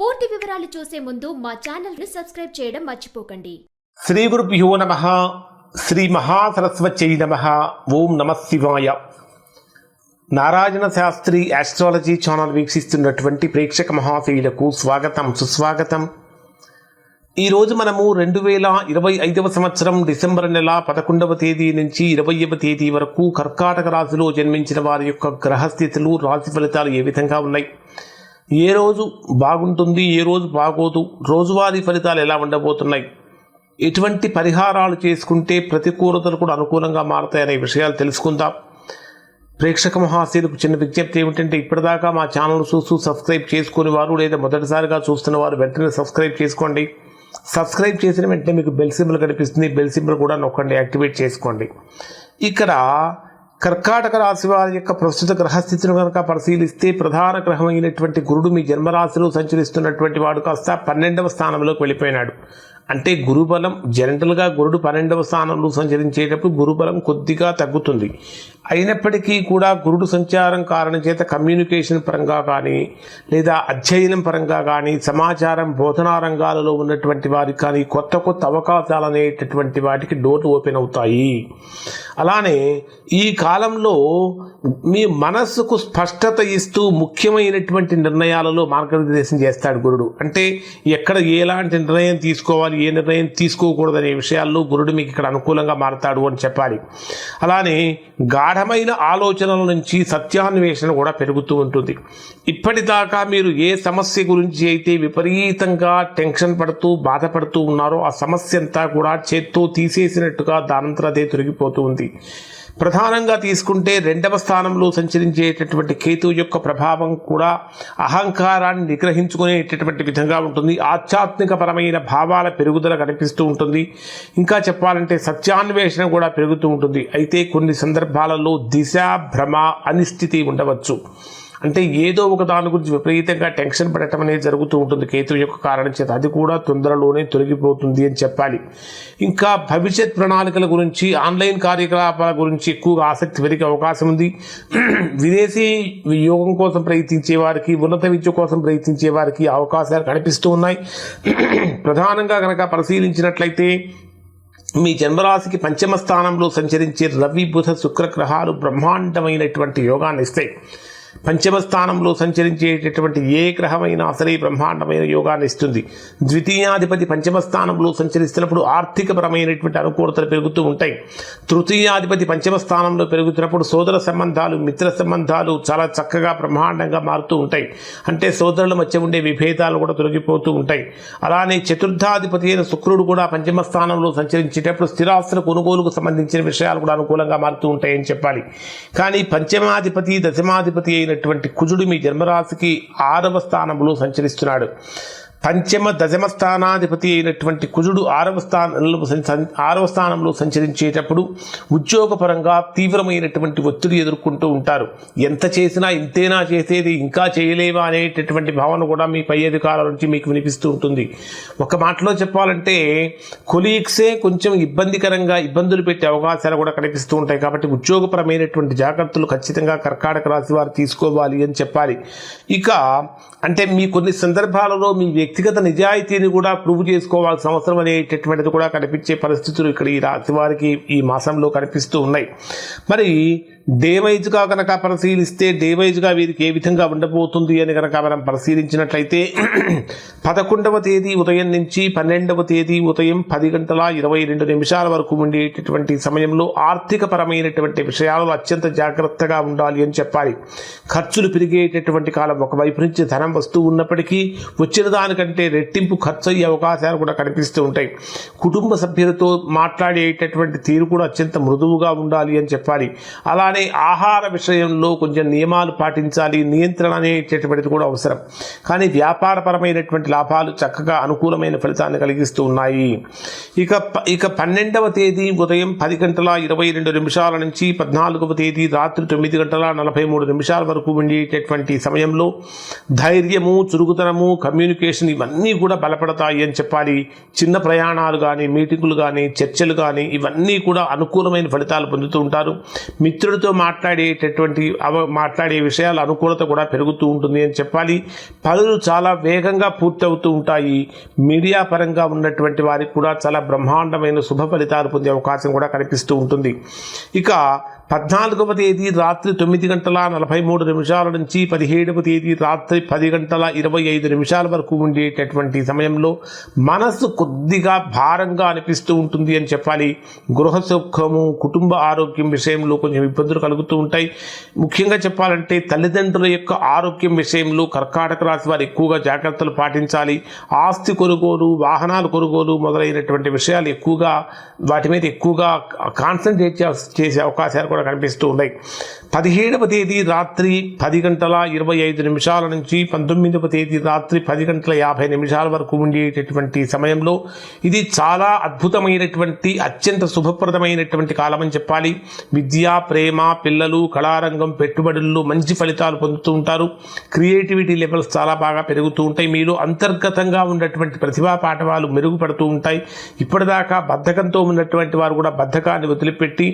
పూర్తి వివరాలు చూసే ముందు మా ఛానల్ ని సబ్స్క్రైబ్ చేయడం మర్చిపోకండి. శ్రీ గురుభ్యో నమః. శ్రీ మహాసరస్వత్యై నమః. ఓం నమః శివాయ. నారాయణ శాస్త్రి ఆస్ట్రాలజీ ఛానల్ వీక్షిస్తున్నటువంటి ప్రేక్షక మహాశయులకు స్వాగతం, సుస్వాగతం. ఈరోజు మనము 2025 సంవత్సరం డిసెంబర్ నెల 11వ తేదీ నుంచి 20వ తేదీ వరకు కర్కాటక రాశిలో జన్మించిన వారి యొక్క గ్రహస్థితులు, రాశి ఫలితాలు ఏ విధంగా ఉన్నాయి, ఏ రోజు బాగుంటుంది, ఏ రోజు బాగోదు, రోజువారీ ఫలితాలు ఎలా ఉండబోతున్నాయి, ఎటువంటి పరిహారాలు చేసుకుంటే ప్రతికూలతలు కూడా అనుకూలంగా మారుతాయనే విషయాలు తెలుసుకుందాం. ప్రేక్షక మహాశయులకు చిన్న విజ్ఞప్తి ఏమిటంటే, ఇప్పటిదాకా మా ఛానల్ చూస్తూ సబ్స్క్రైబ్ చేసుకునే వారు లేదా మొదటిసారిగా చూస్తున్న వారు వెంటనే సబ్స్క్రైబ్ చేసుకోండి. సబ్స్క్రైబ్ చేసిన వెంటనే మీకు బెల్ సింబల్ కనిపిస్తుంది, బెల్ సింబల్ కూడా నొక్కండి, యాక్టివేట్ చేసుకోండి. ఇక్కడ కర్కాటక రాశి వారి యొక్క ప్రస్తుత గ్రహస్థితిని కనుక పరిశీలిస్తే, ప్రధాన గ్రహమైనటువంటి గురుడు మీ జన్మరాశిలో సంచరిస్తున్నటువంటి వాడు కాస్త 12వ స్థానంలోకి వెళ్ళిపోయినాడు. అంటే గురుబలం, జనరల్గా గురుడు 12వ స్థానంలో సంచరించేటప్పుడు గురుబలం కొద్దిగా తగ్గుతుంది. అయినప్పటికీ కూడా గురుడు సంచారం కారణం చేత కమ్యూనికేషన్ పరంగా కానీ లేదా అధ్యయనం పరంగా కానీ, సమాచారం బోధనా రంగాలలో ఉన్నటువంటి వారికి కానీ కొత్త కొత్త అవకాశాలు అనేటటువంటి వాటికి డోర్లు ఓపెన్ అవుతాయి. అలానే ఈ కాలంలో మీ మనస్సుకు స్పష్టత ఇస్తూ ముఖ్యమైనటువంటి నిర్ణయాలలో మార్గనిర్దేశం చేస్తాడు గురుడు. అంటే ఎక్కడ ఎలాంటి నిర్ణయం తీసుకోవాలి, ఏ నిర్ణయం తీసుకోకూడదనే విషయాల్లో గురుడు మీకు ఇక్కడ అనుకూలంగా మారతాడు అని చెప్పాలి. అలానే గాఢమైన ఆలోచనల నుంచి సత్యాన్వేషణ కూడా పెరుగుతూ ఉంటుంది. ఇప్పటిదాకా మీరు ఏ సమస్య గురించి అయితే విపరీతంగా టెన్షన్ పడుతూ బాధపడుతూ ఉన్నారో ఆ సమస్య అంతా కూడా చేత్తో తీసేసినట్టుగా దానంతరం అదే తొలగిపోతూ ఉంది. ప్రధానంగా తీసుకుంటే 2వ స్థానంలో సంచరించేటటువంటి కేతువు యొక్క ప్రభావం కూడా అహంకారాన్ని నిగ్రహించుకునేటటువంటి విధంగా ఉంటుంది. ఆధ్యాత్మికపరమైన భావాల పెరుగుదల కనిపిస్తూ ఉంటుంది. ఇంకా చెప్పాలంటే సత్యాన్వేషణ కూడా పెరుగుతూ ఉంటుంది. అయితే కొన్ని సందర్భాలలో దిశ, భ్రమ, అనిశ్చితి ఉండవచ్చు. అంటే ఏదో ఒక దాని గురించి విపరీతంగా టెన్షన్ పడటం అనేది జరుగుతూ ఉంటుంది కేతువు యొక్క కారణం చేత. అది కూడా తొందరలోనే తొలగిపోతుంది అని చెప్పాలి. ఇంకా భవిష్యత్ ప్రణాళికల గురించి, ఆన్లైన్ కార్యకలాపాల గురించి ఎక్కువగా ఆసక్తి పెరిగే అవకాశం ఉంది. విదేశీ యోగం కోసం ప్రయత్నించే వారికి, ఉన్నత విద్య కోసం ప్రయత్నించే వారికి అవకాశాలు కనిపిస్తూ ఉన్నాయి. ప్రధానంగా కనుక పరిశీలించినట్లయితే మీ జన్మరాశికి 5వ స్థానంలో సంచరించే రవి, బుధ, శుక్ర గ్రహాలు బ్రహ్మాండమైనటువంటి యోగాన్ని ఇస్తాయి. 5వ స్థానంలో సంచరించేటటువంటి ఏ గ్రహమైనా సరే బ్రహ్మాండమైన యోగాన్ని ఇస్తుంది. ద్వితీయాధిపతి 5వ స్థానంలో సంచరిస్తున్నప్పుడు ఆర్థికపరమైనటువంటి అనుకూలతలు పెరుగుతూ ఉంటాయి. తృతీయాధిపతి 5వ స్థానంలో పెరుగుతున్నప్పుడు సోదర సంబంధాలు, మిత్ర సంబంధాలు చాలా చక్కగా బ్రహ్మాండంగా మారుతూ ఉంటాయి. అంటే సోదరుల మధ్య ఉండే విభేదాలు కూడా తొలగిపోతూ ఉంటాయి. అలానే చతుర్థాధిపతి అయిన శుక్రుడు కూడా 5వ స్థానంలో సంచరించేటప్పుడు స్థిరాస్తుల కొనుగోలుకు సంబంధించిన విషయాలు కూడా అనుకూలంగా మారుతూ ఉంటాయని చెప్పాలి. కానీ పంచమాధిపతి, దశమాధిపతి అయినటువంటి కుజుడు మీ జన్మరాశికి 6వ స్థానంలో సంచరిస్తున్నాడు. పంచమ, దశమ స్థానాధిపతి అయినటువంటి కుజుడు 6వ స్థానంలో సంచరించేటప్పుడు ఉద్యోగపరంగా తీవ్రమైనటువంటి ఒత్తిడి ఎదుర్కొంటూ ఉంటారు. ఎంత చేసినా ఇంతేనా చేసేది, ఇంకా చేయలేవా అనేటటువంటి భావన కూడా మీ పై అధికారుల నుంచి మీకు వినిపిస్తూ ఉంటుంది. ఒక మాటలో చెప్పాలంటే కొలీగ్సే కొంచెం ఇబ్బందులు పెట్టే అవకాశాలు కూడా కనిపిస్తూ ఉంటాయి. కాబట్టి ఉద్యోగపరమైనటువంటి జాగ్రత్తలు ఖచ్చితంగా కర్కాటక రాశి వారు తీసుకోవాలి అని చెప్పాలి. ఇక అంటే మీ కొన్ని సందర్భాలలో మీ వ్యక్తిగత నిజాయితీని కూడా ప్రూవ్ చేసుకోవాల్సిన అవసరం అనేటటువంటిది కూడా కనిపించే పరిస్థితులు ఇక్కడ ఈ రాశి వారికి ఈ మాసంలో కనిపిస్తూ ఉన్నాయి. మరి డే వైజ్గా కనుక పరిశీలిస్తే, డే వైజ్గా వీరికి ఏ విధంగా ఉండబోతుంది అని కనుక మనం పరిశీలించినట్లయితే 11వ తేదీ ఉదయం నుంచి 12వ తేదీ ఉదయం 10:22 వరకు ఉండేటటువంటి సమయంలో ఆర్థిక పరమైనటువంటి విషయాలలో అత్యంత జాగ్రత్తగా ఉండాలి అని చెప్పాలి. ఖర్చులు పెరిగేటటువంటి కాలం. ఒకవైపు నుంచి ధనం వస్తూ ఉన్నప్పటికీ వచ్చిన దానికంటే రెట్టింపు ఖర్చు అయ్యే అవకాశాలు కూడా కనిపిస్తూ ఉంటాయి. కుటుంబ సభ్యులతో మాట్లాడేటటువంటి తీరు కూడా అత్యంత మృదువుగా ఉండాలి అని చెప్పాలి. అలానే ఆహార విషయంలో కొంచెం నియమాలు పాటించాలి, నియంత్రణ అనేటటువంటిది కూడా అవసరం. కానీ వ్యాపారపరమైనటువంటి లాభాలు చక్కగా అనుకూలమైన ఫలితాన్ని కలిగిస్తూ ఉన్నాయి. ఇక 12వ తేదీ ఉదయం 10:22 నుంచి 14వ తేదీ రాత్రి 9:43 వరకు ఉండేటటువంటి సమయంలో ధైర్యము, చురుకుతనము, కమ్యూనికేషన్ ఇవన్నీ కూడా బలపడతాయి అని చెప్పాలి. చిన్న ప్రయాణాలు కానీ, మీటింగులు కానీ, చర్చలు కానీ ఇవన్నీ కూడా అనుకూలమైన ఫలితాలు పొందుతూ ఉంటారు. మిత్రుడితో మాట్లాడే విషయాల అనుకూలత కూడా పెరుగుతూ ఉంటుంది అని చెప్పాలి. పనులు చాలా వేగంగా పూర్తవుతూ ఉంటాయి. మీడియా పరంగా ఉన్నటువంటి వారికి కూడా చాలా బ్రహ్మాండమైన శుభ ఫలితాలు పొందే అవకాశం కూడా కనిపిస్తూ ఉంటుంది. ఇక 14వ తేదీ రాత్రి 9:43 నుంచి 17వ తేదీ రాత్రి 10:25 వరకు ఉండేటటువంటి సమయంలో మనసు కొద్దిగా భారంగా అనిపిస్తూ ఉంటుంది అని చెప్పాలి. గృహ సుఖము, కుటుంబ ఆరోగ్యం విషయంలో కొంచెం ఇబ్బందులు కలుగుతూ ఉంటాయి. ముఖ్యంగా చెప్పాలంటే తల్లిదండ్రుల యొక్క ఆరోగ్యం విషయంలో కర్కాటక రాశి వారు ఎక్కువగా జాగ్రత్తలు పాటించాలి. ఆస్తి కొనుగోలు, వాహనాలు కొనుగోలు మొదలైనటువంటి విషయాలు వాటి మీద ఎక్కువగా కాన్సన్ట్రేట్ చేసే అవకాశాలు కూడా కనిపిస్తూ ఉన్నాయి. 17వ తేదీ రాత్రి 10:25 నుంచి 19వ తేదీ రాత్రి 10:50 వరకు ఉండేటటువంటి సమయంలో ఇది చాలా అద్భుతమైనటువంటి అత్యంత శుభప్రదమైనటువంటి కాలం అని చెప్పాలి. విద్య, ప్రేమ, పిల్లలు, కళారంగం, పెట్టుబడుల్లో మంచి ఫలితాలు పొందుతూ ఉంటారు. క్రియేటివిటీ లెవెల్స్ చాలా బాగా పెరుగుతూ ఉంటాయి. మీలో అంతర్గతంగా ఉన్నటువంటి ప్రతిభా పాఠవాలు మెరుగుపడుతూ ఉంటాయి. ఇప్పటిదాకా బద్ధకంతో ఉన్నటువంటి వారు కూడా బద్ధకాన్ని వదిలిపెట్టి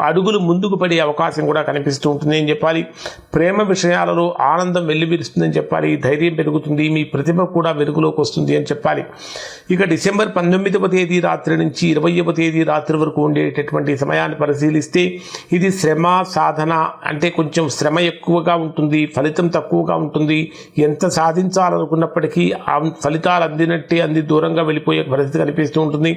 అడుగులు ముందుకు పడే అవకాశం కూడా కనిపిస్తూ ఉంటుంది అని చెప్పాలి. ప్రేమ విషయాలలో ఆనందం వెల్లివిరుస్తుందని చెప్పాలి. ధైర్యం పెరుగుతుంది. మీ ప్రతిభ కూడా వెలుగులోకి వస్తుంది అని చెప్పాలి. ఇక డిసెంబర్ 19వ తేదీ రాత్రి నుంచి 20వ తేదీ రాత్రి వరకు ఉండేటటువంటి సమయాన్ని పరిశీలిస్తే ఇది శ్రమ, సాధన అంటే కొంచెం శ్రమ ఎక్కువగా ఉంటుంది, ఫలితం తక్కువగా ఉంటుంది. ఎంత సాధించాలనుకున్నప్పటికీ ఆ ఫలితాలు అంది దూరంగా వెళ్ళిపోయే పరిస్థితి కనిపిస్తూ ఉంటుంది.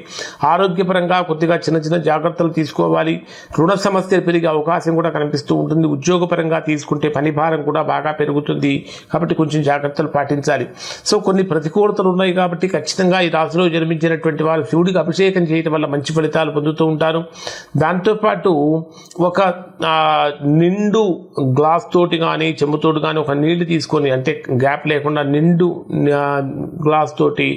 ఆరోగ్యపరంగా కొద్దిగా చిన్న జాగ్రత్తలు తీసుకోవాలి. రుణ సమస్యలు పెరిగే అవకాశం కూడా కనిపిస్తూ ఉంటుంది. ఉద్యోగపరంగా తీసుకుంటే పని భారం కూడా బాగా పెరుగుతుంది. కాబట్టి కొంచెం జాగ్రత్తలు పాటించాలి. సో కొన్ని ప్రతికూలతలు ఉన్నాయి కాబట్టి ఖచ్చితంగా ఈ రాశిలో జన్మించినటువంటి వారు శివుడికి అభిషేకం చేయడం వల్ల మంచి ఫలితాలు పొందుతూ ఉంటారు. దాంతోపాటు ఒక నిండు గ్లాస్ తోటి కానీ చెంబుతోటి కానీ ఒక నీళ్లు తీసుకొని, అంటే గ్యాప్ లేకుండా నిండు గ్లాస్ తోటి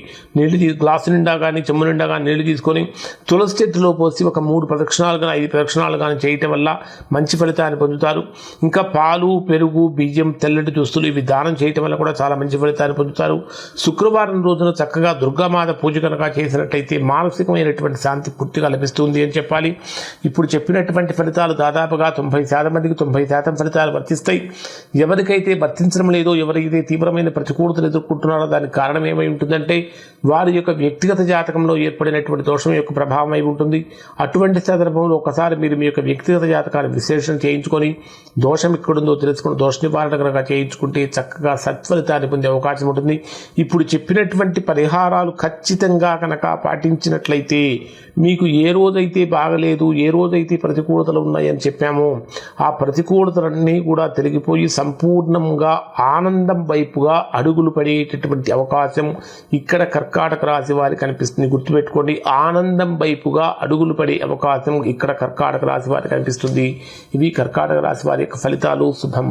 గ్లాసు నిండా కానీ చెంబు నిండా కానీ నీళ్లు తీసుకొని తులసి చెట్టులో పోసి ఒక 3 ప్రదక్షిణాలు కానీ 5 ప్రదక్షిణాలు కానీ చేయటం వల్ల మంచి ఫలితాన్ని పొందుతారు. ఇంకా పాలు, పెరుగు, బియ్యం, తెల్లటి దుస్తులు ఇవి దానం చేయటం వల్ల కూడా చాలా మంచి ఫలితాన్ని పొందుతారు. శుక్రవారం రోజున చక్కగా దుర్గామాత పూజ కనుక చేసినట్లయితే మానసికమైనటువంటి శాంతి పూర్తిగా లభిస్తుంది అని చెప్పాలి. ఇప్పుడు చెప్పినటువంటి ఫలితాలు దాదాపుగా 90% మందికి 90% ఫలితాలు వర్తిస్తాయి. ఎవరికైతే వర్తించడం లేదో, ఎవరైతే తీవ్రమైన ప్రతికూలతలు ఎదుర్కొంటున్నారో దానికి కారణం ఏమై ఉంటుందంటే వారి యొక్క వ్యక్తిగత జాతకంలో ఏర్పడినటువంటి దోషం యొక్క ప్రభావం అయి ఉంటుంది. అటువంటి సందర్భంలో ఒకసారి మీరు మీ యొక్క వ్యక్తిగత జాతకాన్ని విశ్లేషణ చేయించుకొని దోషం ఎక్కడుందో తెలుసుకుని దోష నివారణ కనుక చేయించుకుంటే చక్కగా సత్ఫలితాన్ని పొందే అవకాశం ఉంటుంది. ఇప్పుడు చెప్పినటువంటి పరిహారాలు ఖచ్చితంగా కనుక పాటించినట్లయితే మీకు ఏ రోజైతే బాగలేదు, ఏ రోజైతే ప్రతికూలతలు ఉన్నాయని చెప్పామో ఆ ప్రతికూలతలన్నీ కూడా తొలగిపోయి సంపూర్ణంగా ఆనందం వైపుగా అడుగులు పడేటటువంటి అవకాశం ఇక్కడ కర్కాటక రాశి వారికి కనిపిస్తుంది. గుర్తుపెట్టుకోండి, ఆనందం వైపుగా అడుగులు పడే అవకాశం ఇక్కడ కర్కాటక రాశి వారికి కనిపిస్తుంది. ఇవి కర్కాటక రాశి వారి యొక్క ఫలితాలు. శుభం.